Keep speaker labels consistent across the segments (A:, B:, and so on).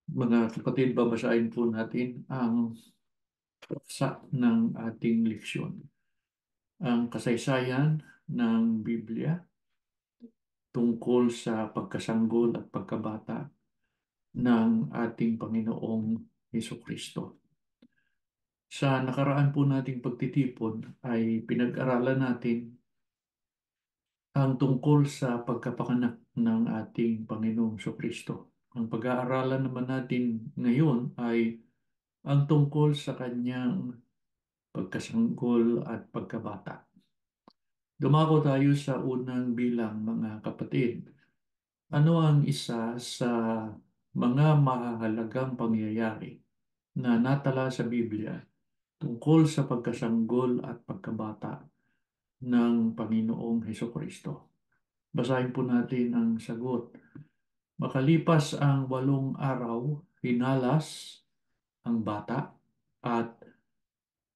A: Mga kapatid, babasahin po natin ang paksa ng ating leksyon. Ang kasaysayan ng Biblia tungkol sa pagkasanggol at pagkabata ng ating Panginoong Hesukristo. Sa nakaraan po nating pagtitipon ay pinag-aralan natin ang tungkol sa pagkapanganak ng ating Panginoong Hesukristo. Ang pag-aaralan naman natin ngayon ay ang tungkol sa kanyang pagkasanggol at pagkabata. Dumako tayo sa unang bilang, mga kapatid. Ano ang isa sa mga mahahalagang pangyayari na natala sa Biblia tungkol sa pagkasanggol at pagkabata ng Panginoong Hesukristo? Basahin po natin ang sagot. Makalipas ang 8 araw, hinalas ang bata at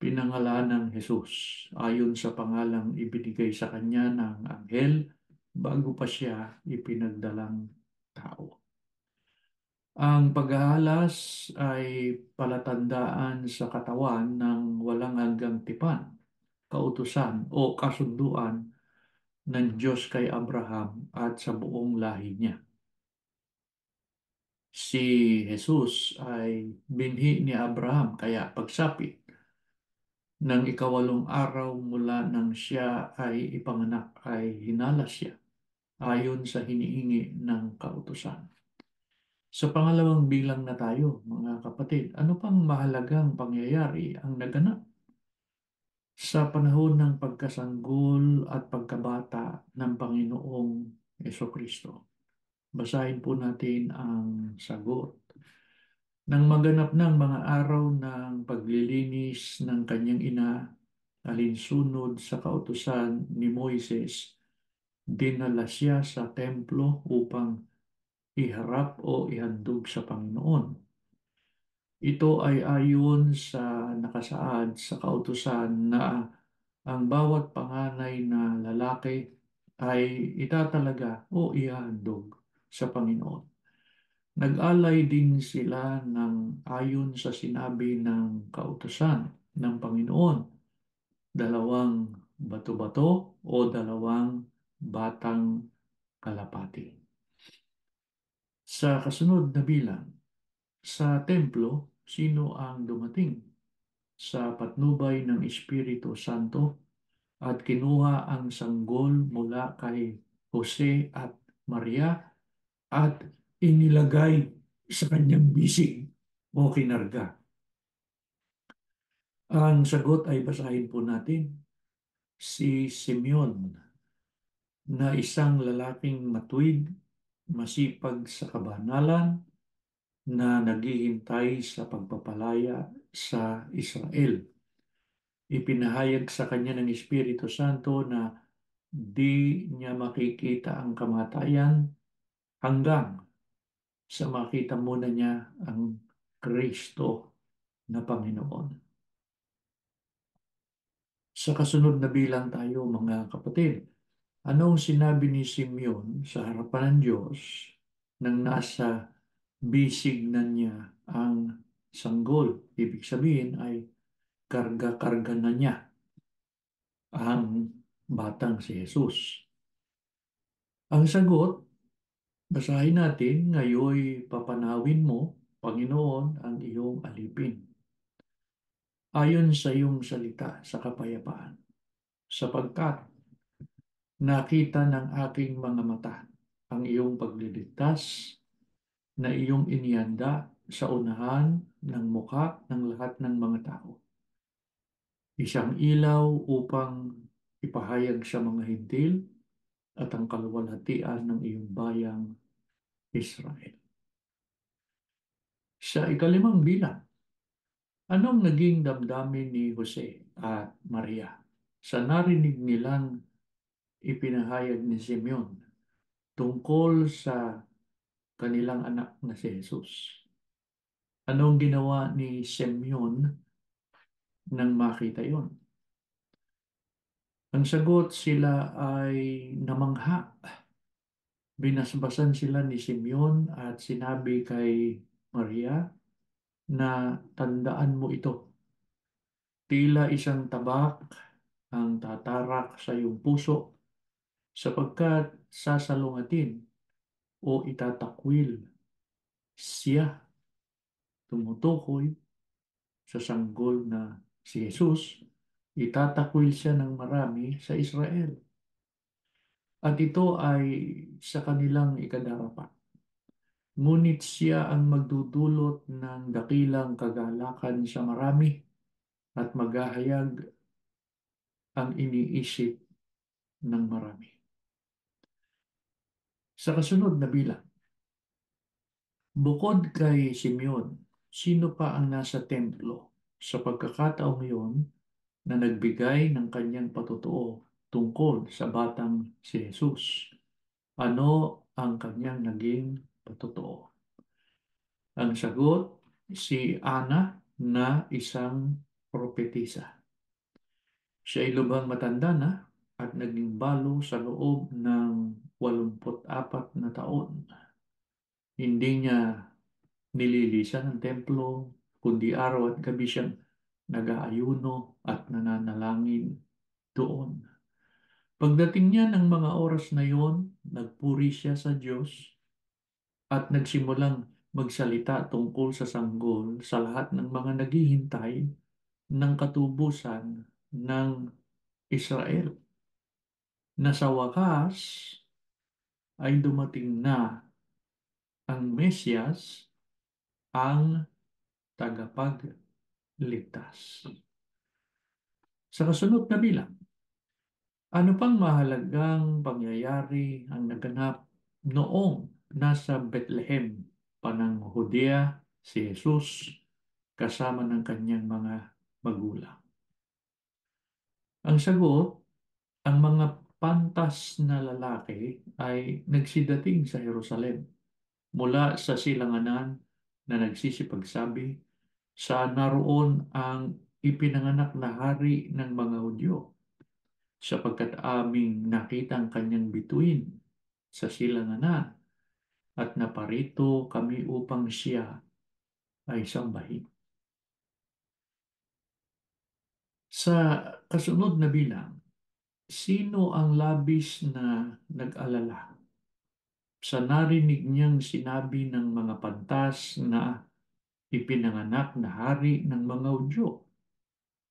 A: pinangalan ng Jesus ayon sa pangalang ibinigay sa kanya ng anghel bago pa siya ipinagdalang tao. Ang paghahalas ay palatandaan sa katawan ng walang hanggang tipan, kautusan o kasunduan ng Diyos kay Abraham at sa buong lahi niya. Si Jesus ay binhi ni Abraham kaya pagsapit ng 8 araw mula nang siya ay ipanganak ay hinalas siya ayon sa hinihingi ng kautusan. Sa pangalawang bilang na tayo, mga kapatid, ano pang mahalagang pangyayari ang naganap sa panahon ng pagkasanggol at pagkabata ng Panginoong Kristo? Basahin po natin ang sagot. Nang maganap ng mga araw ng paglilinis ng kanyang ina, alinsunod sa kautusan ni Moises, dinala siya sa templo upang iharap o ihandog sa Panginoon. Ito ay ayon sa nakasaad sa kautusan na ang bawat panganay na lalaki ay itatalaga o ihahandog sa Panginoon. Nag-alay din sila ng ayon sa sinabi ng kautusan ng Panginoon, 2 bato-bato o 2 batang kalapati. Sa kasunod na bilang, sa templo, sino ang dumating sa patnubay ng Espiritu Santo at kinuha ang sanggol mula kay Jose at Maria at inilagay sa kanyang bisig o kinarga? Ang sagot ay basahin po natin. Si Simeon, na isang lalaking matuwid, masipag sa kabanalan, na naghihintay sa pagpapalaya sa Israel. Ipinahayag sa kanya ng Espiritu Santo na di niya makikita ang kamatayan hanggang sa makita muna niya ang Kristo na Panginoon. Sa kasunod na bilang tayo, mga kapatid, anong sinabi ni Simeon sa harapan ng Diyos nang nasa bisig na niya ang sanggol? Ibig sabihin ay karga-karga na niya ang batang si Jesus. Ang sagot, basahin natin, ngayoy papanawin mo, Panginoon, ang iyong alipin. Ayon sa iyong salita sa kapayapaan, sapagkat nakita ng aking mga mata ang iyong pagliligtas na iyong inihanda sa unahan ng mukha ng lahat ng mga tao. Isang ilaw upang ipahayag sa mga hintil at ang kaluwalhatian ng iyong bayang Israel. Sa ikalimang bilang, anong naging damdamin ni Jose at Maria sa narinig nilang ipinahayag ni Simeon tungkol sa kanilang anak na si Jesus? Anong ginawa ni Simeon nang makita yon? Ang sagot, sila ay namangha. Binasbasan sila ni Simeon at sinabi kay Maria, na tandaan mo ito. Tila isang tabak ang tatarak sa iyong puso sapagkat sasalungatin o itatakwil siya tumutukoy sa sanggol na si Jesus, itatakwil siya ng marami sa Israel. At ito ay sa kanilang ikadarapat. Ngunit siya ang magdudulot ng dakilang kagalakan sa marami at maghahayag ang iniisip ng marami. Sa kasunod na bilang, bukod kay Simeon, sino pa ang nasa templo sa pagkakataong iyon na nagbigay ng kanyang patotoo tungkol sa batang si Jesus? Ano ang kanyang naging patotoo? Ang sagot, si Ana na isang propetisa. Siya ay lubhang matanda na at naging balo sa loob ng 84 na taon. Hindi niya nililisan ang templo, kundi araw at gabi siyang nag-aayuno at nananalangin doon. Pagdating niya ng mga oras na yon, nagpuri siya sa Diyos at nagsimulang magsalita tungkol sa sanggol sa lahat ng mga naghihintay ng katubusan ng Israel, na sa wakas ay dumating na ang Mesyas, ang tagapagligtas. Sa kasunod na bilang, ano pang mahalagang pangyayari ang naganap noong nasa Bethlehem pa ng Judea si Jesus kasama ng kanyang mga magulang? Ang sagot, ang mga pantas na lalaki ay nagsidating sa Jerusalem mula sa silanganan na nagsisipagsabi sa naroon ang ipinanganak na hari ng mga Hudyo, sapagkat aming nakita ang kanyang bituin sa silanganan at naparito kami upang siya ay sambahin. Sa kasunod na bilang, sino ang labis na nag-alala sa narinig niyang sinabi ng mga pantas na ipinanganak na hari ng mga Hudyo?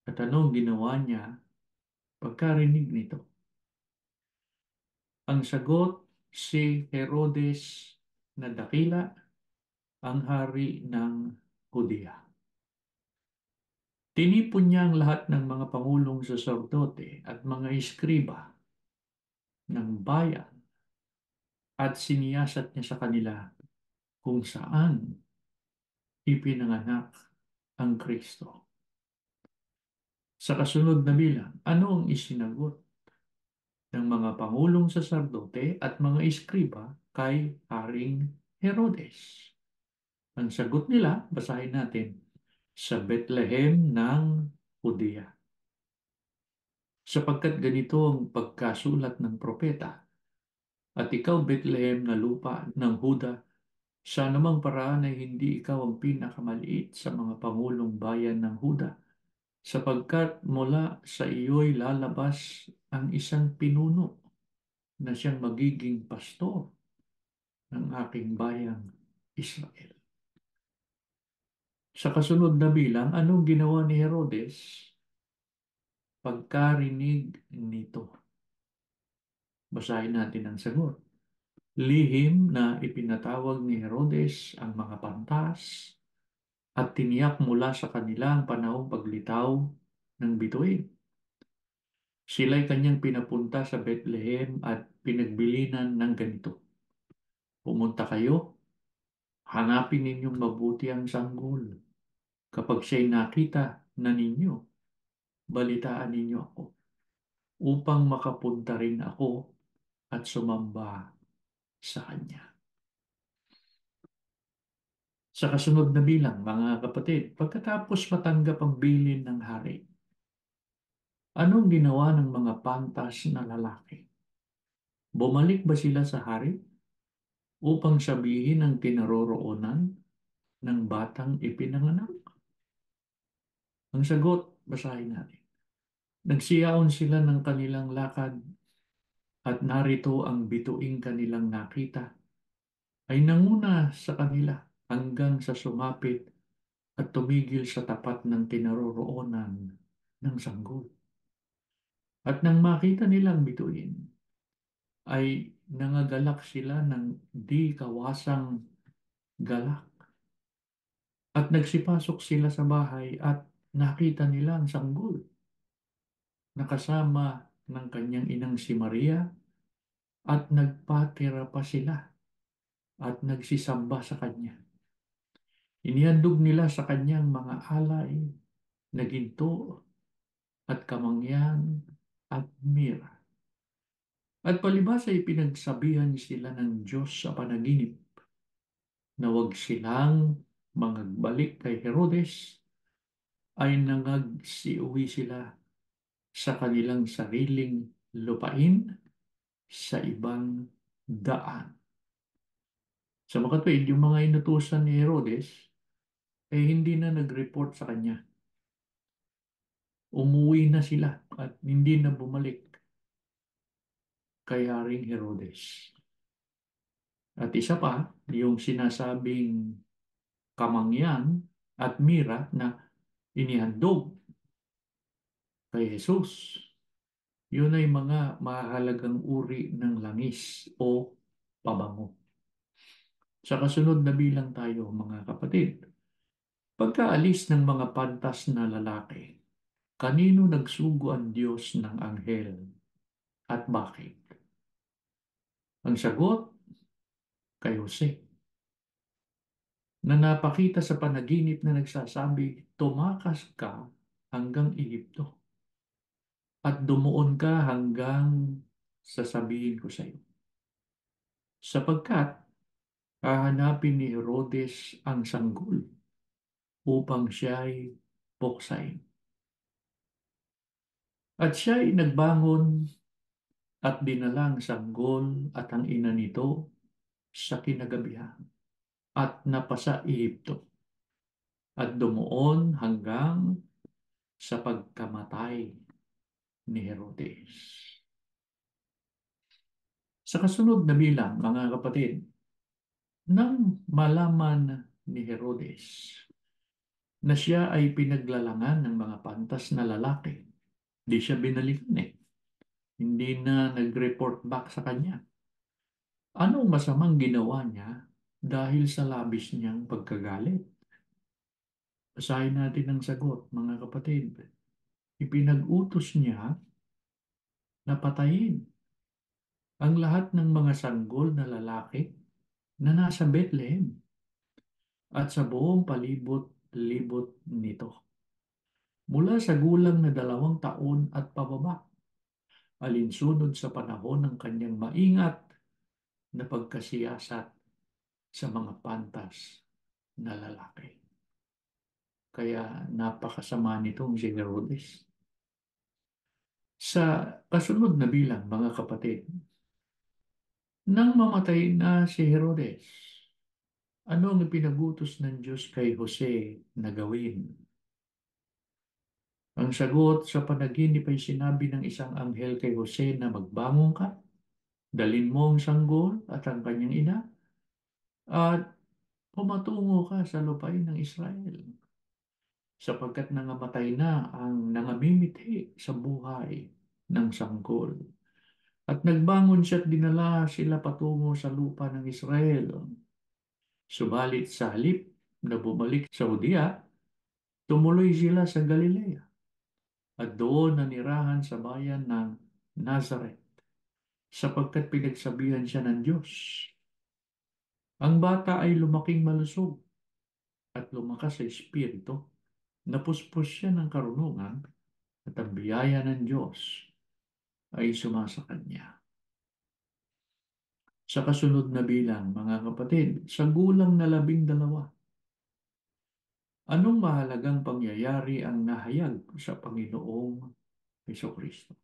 A: At anong ginawa niya pagkarinig nito? Ang sagot, si Herodes na dakila, ang hari ng Judea. Tinipon niya ang lahat ng mga pangulong saserdote at mga iskriba ng bayan at siniyasat niya sa kanila kung saan ipinanganak ang Kristo. Sa kasunod na bilang, ano ang isinagot ng mga pangulong saserdote at mga iskriba kay Haring Herodes? Ang sagot nila, basahin natin, sa Bethlehem ng Judea. Sapagkat ganito ang pagkasulat ng propeta, at ikaw, Bethlehem na lupa ng Huda, sa anumang paraan ay hindi ikaw ang pinakamaliit sa mga pangulong bayan ng Huda, sapagkat mula sa iyo'y lalabas ang isang pinuno na siyang magiging pastor ng aking bayang Israel. Sa kasunod na bilang, anong ginawa ni Herodes pagkarinig nito? Basahin natin ang sagot. Lihim na ipinatawag ni Herodes ang mga pantas at tiniyak mula sa kanila ang panahong paglitaw ng bituin. Sila'y kanyang pinapunta sa Bethlehem at pinagbilinan ng ganito. Pumunta kayo, hanapin ninyong mabuti ang sanggol. Kapag siya'y nakita na ninyo, balitaan ninyo ako upang makapunta rin ako at sumamba sa kanya. Sa kasunod na bilang, mga kapatid, pagkatapos matanggap ang bilin ng hari, anong ginawa ng mga pantas na lalaki? Bumalik ba sila sa hari upang sabihin ang kinaroroonan ng batang ipinanganak? Ang sagot, basahin natin. Nagsiyaon sila ng kanilang lakad at narito ang bituing kanilang nakita ay nanguna sa kanila hanggang sa sumapit at tumigil sa tapat ng kinaroroonan ng sanggol. At nang makita nilang bituin, ay nangagalak sila ng di kawasang galak. At nagsipasok sila sa bahay at nakita nila ang sanggol na kasama ng kanyang inang si Maria at nagpatira pa sila at nagsisamba sa kanya. Inihandog nila sa kanyang mga alay na ginto at kamangyan at mira. At palibhas ay pinagsabihan sila ng Diyos sa panaginip na huwag silang mangagbalik kay Herodes ay nangagsiuwi sila sa kanilang sariling lupain sa ibang daan. Sa makatwid, yung mga inutusan ni Herodes ay hindi na nag-report sa kanya. Umuwi na sila at hindi na bumalik kay Haring Herodes. At isa pa, yung sinasabing kamangyan at mira na inihandog kay Jesus. Yun ay mga mahalagang uri ng langis o pabango. Sa kasunod na bilang tayo, mga kapatid, pagkaalis ng mga pantas na lalaki, kanino nagsugo ang Diyos ng anghel at bakit? Ang sagot, kay Jose, na napakita sa panaginip na nagsasabi, tumakas ka hanggang Ehipto at dumuon ka hanggang sasabihin ko sa iyo. Sapagkat hahanapin ni Herodes ang sanggol upang siya'y puksain. At siya'y nagbangon at dinala ang sanggol at ang ina nito sa kinagabihan at napasa Ehipto at dumuon hanggang sa pagkamatay ni Herodes. Sa kasunod na bilang, mga kapatid, nang malaman ni Herodes na siya ay pinaglalangan ng mga pantas na lalaki, di siya binalikan eh. Hindi na nag-report back sa kanya. Anong masamang ginawa niya dahil sa labis niyang pagkagalit? Basahin natin ang sagot, mga kapatid. Ipinag-utos niya na patayin ang lahat ng mga sanggol na lalaki na nasa Bethlehem at sa buong palibot-libot nito. Mula sa gulang na 2 taon at pababa, alinsunod sa panahon ng kanyang maingat na pagkasiyasat sa mga pantas na lalaki. Kaya napakasama nitong si Herodes. Sa kasunod na bilang, mga kapatid, nang mamatay na si Herodes, ano ang ipinagutos ng Diyos kay Jose na gawin? Ang sagot sa panaginip ay sinabi ng isang anghel kay Jose na magbangon ka, dalin mo ang sanggol at ang kanyang ina, at pumatungo ka sa lupain ng Israel, sapagkat nangamatay na ang nangamimithi sa buhay ng sanggol. At nagbangon siya at dinala sila patungo sa lupa ng Israel. Subalit sa halip na bumalik sa Judea, tumuloy sila sa Galilea at doon nanirahan sa bayan ng Nazareth sapagkat pinagsabihan siya ng Diyos. Ang bata ay lumaking malusog at lumakas sa espiritu. Napuspos siya ng karunungan at ang biyaya ng Diyos ay sumasa kanya. Sa kasunod na bilang, mga kapatid, sa gulang na 12, anong mahalagang pangyayari ang nahayag sa Panginoong Hesukristo?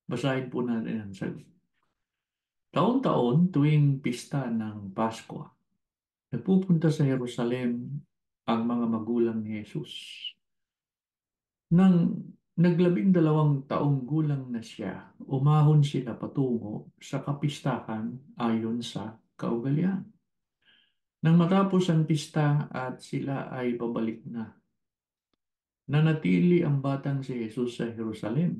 A: Basahin po natin ang sagot. Taon-taon tuwing pista ng Pasko, Nagpupunta sa Jerusalem ang mga magulang ni Jesus. Nang naglabing-dalawang taong gulang na siya, umahon sila patungo sa kapistahan ayon sa kaugalian. Nang matapos ang pista at sila ay pabalik na, nanatili ang batang si Jesus sa Jerusalem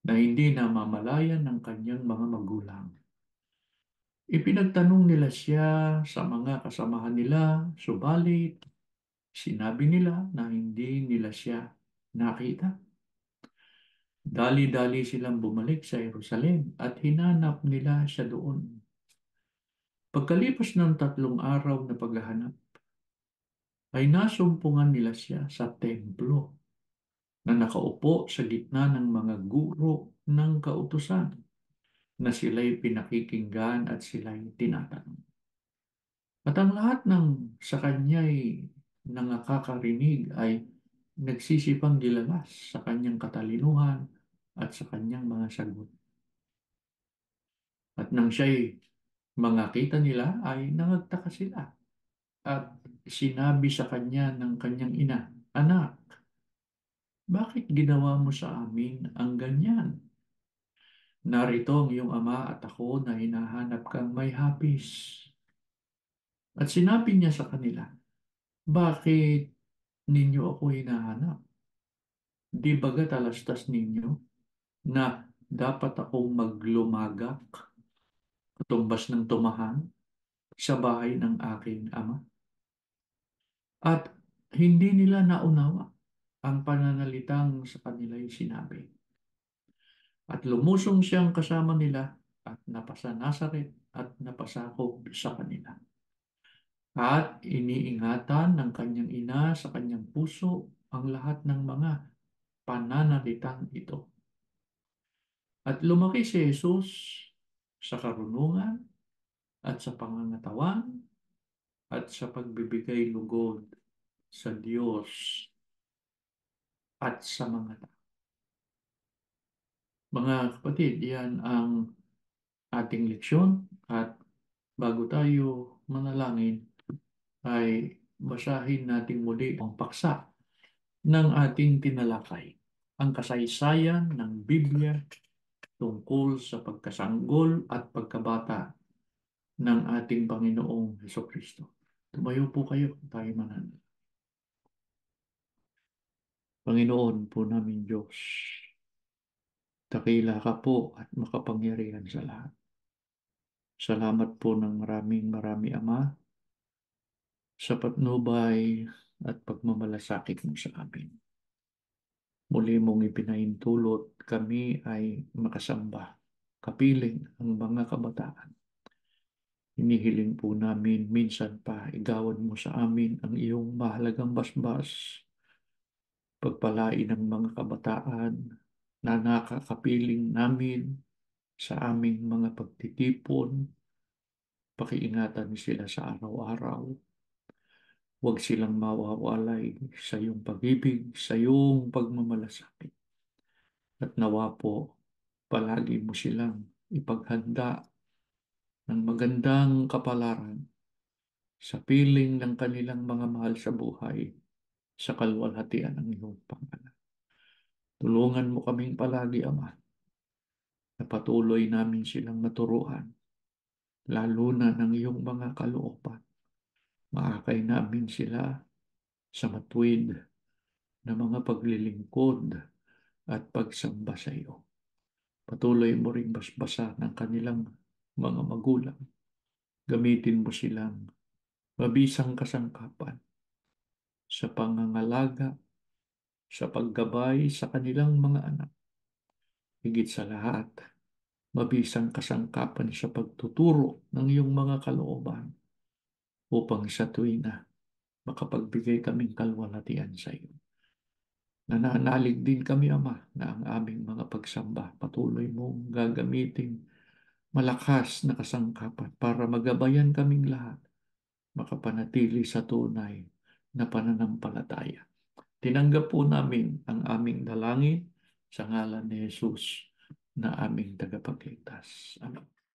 A: na hindi namamalayan ng kanyang mga magulang. Ipinagtanong nila siya sa mga kasamahan nila, subalit sinabi nila na hindi nila siya nakita. Dali-dali silang bumalik sa Jerusalem at hinanap nila siya doon. Pagkalipas ng 3 araw na paghahanap, ay nasumpungan nila siya sa templo na nakaupo sa gitna ng mga guro ng kautusan na sila'y pinakikinggan at sila'y tinatanong. At ang lahat ng sa kanya'y nakakarinig ay nagsisipang dilalas sa kanyang katalinuhan at sa kanyang mga sagot. At nang siya'y makita nila ay nangagtaka sila at sinabi sa kanya ng kanyang ina, "Anak, bakit ginawa mo sa amin ang ganyan? Narito ang iyong ama at ako na hinahanap kang may hapis." At sinabi niya sa kanila, "Bakit ninyo ako hinahanap? Di bagat alastas ninyo na dapat akong maglumagak tumbas ng tumahan sa bahay ng aking ama?" At hindi nila naunawa ang pananalitang sa kanila'y sinabi. At lumusong siyang kasama nila at napasa Nazaret at napasakop sa kanila. At iniingatan ng kanyang ina sa kanyang puso ang lahat ng mga pananalitang ito. At lumaki si Jesus sa karunungan at sa pangangatawan at sa pagbibigay lugod sa Diyos at sa mga tao. Mga kapatid, yan ang ating leksyon at bago tayo manalangin ay basahin natin muli ang paksa ng ating tinalakay. Ang kasaysayan ng Biblia tungkol sa pagkasanggol at pagkabata ng ating Panginoong Hesukristo. Tumayo po kayo, tayo mananal. Panginoon po namin Diyos, dakila ka po at makapangyarihan sa lahat. Salamat po ng maraming Ama sa patnubay at pagmamalasakit mo sa amin. Muli mong ipinahintulot kami ay makasamba, kapiling ang mga kabataan. Hinihiling po namin minsan pa igawad mo sa amin ang iyong mahalagang basbas, pagpalain ng mga kabataan na nakakapiling namin sa aming mga pagtitipon, pakiingatan sila sa araw-araw. Huwag silang mawawalay sa iyong pag-ibig, sa iyong pagmamalasakit. At nawa po, palagi mo silang ipaghanda ng magandang kapalaran sa piling ng kanilang mga mahal sa buhay sa kalwalhatian ng iyong pangalan. Tulungan mo kaming palagi, Ama, na patuloy namin silang maturuan, lalo na ng iyong mga kalooban. Maakay namin sila sa matuwid na mga paglilingkod at pagsamba sa iyo. Patuloy mo ring basbasa ng kanilang mga magulang. Gamitin mo silang mabisang kasangkapan sa pangangalaga, sa paggabay sa kanilang mga anak. Higit sa lahat, mabisang kasangkapan sa pagtuturo ng iyong mga kalooban upang sa tuwing na makapagbigay kaming kalwalhatian sa iyo. Nananalig din kami, Ama, na ang aming mga pagsamba patuloy mong gagamitin malakas na kasangkapan para magabayan kaming lahat makapanatili sa tunay na pananampalataya. Tinanggap po namin ang aming dalangin sa ngalan ni Jesus na aming tagapagligtas. Amen.